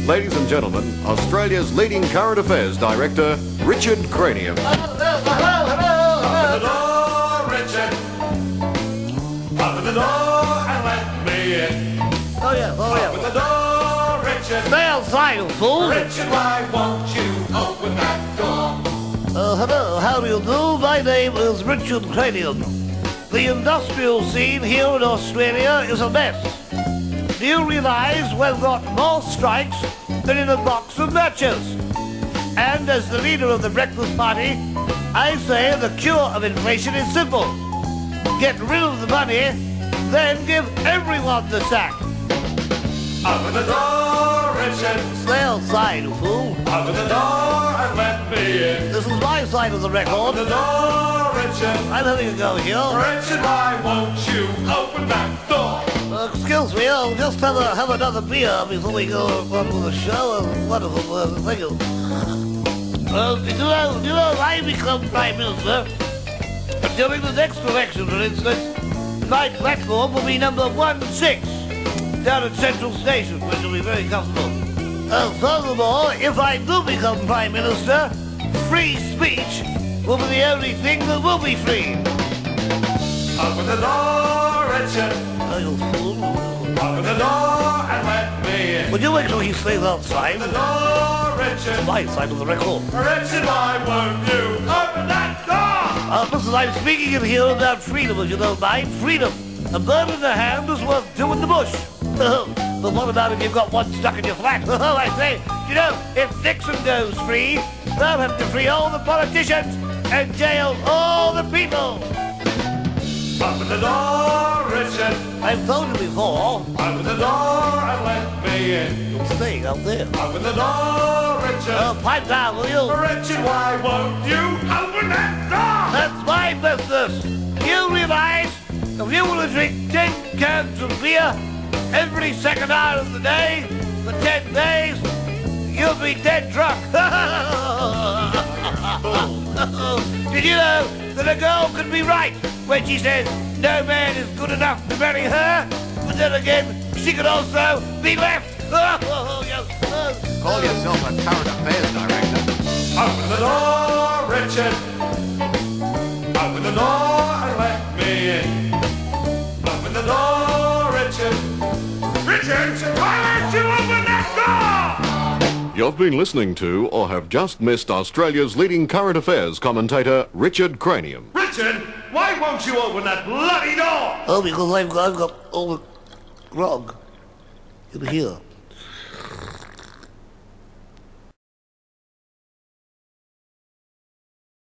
Ladies and gentlemen, Australia's leading current affairs director, Richard Cranium. Hello. Open the door, Richard. Open the door and let me in. Oh yeah. Open the door, Richard. Stay outside, you fool. Richard, why won't you open that door? Hello, how do you do? My name is Richard Cranium. The industrial scene here in Australia is a mess. Do you realise we've got more strikes than in a box of matches? And as the leader of the breakfast party, I say the cure of inflation is simple. Get rid of the money, then give everyone the sack. Open the door, Richard. Stay outside, you fool. Open the door and let me in. This is my side of the record. Open the door, Richard. I'm having a go here. Richard, why won't you open that door? Excuse me, I'll just have another beer before we go on with the show. Wonderful, thank you. Do you know, I become Prime Minister, during the next election, for instance, my platform will be number 16 down at Central Station, which will be very comfortable. Furthermore, if I do become Prime Minister, free speech will be the only thing that will be free. Open the door, Richard. Oh, you fool. Open the door and let me in. Would you wait till he stays outside? Open the door, Richard. My side of the record. Richard, why won't you open that door? Listen, I'm speaking in here about freedom, if you don't mind. Freedom. A bird in the hand is worth two in the bush. But what about if you've got one stuck in your flat? I say, you know, if Nixon goes free, they'll have to free all the politicians and jail all the people. Open the door, Richard. I've told you before. Open the door and let me in. You're staying out there. Open the door, Richard. Pipe down, will you? Richard, why won't you open that door? That's my business. You realise if you were to drink 10 cans of beer every second hour of the day for 10 days, you'll be dead drunk. Did you know that a girl can be right when she says no man is good enough to marry her? But then again, she could also be left. Call yourself a current affairs director. Open the door, Richard. Open the door and let me in. Open the door, Richard. Richard, why won't you open that door? You've been listening to or have just missed Australia's leading current affairs commentator, Richard Cranium. Richard, why won't you open that bloody door? Oh, because I've got all the grog in here.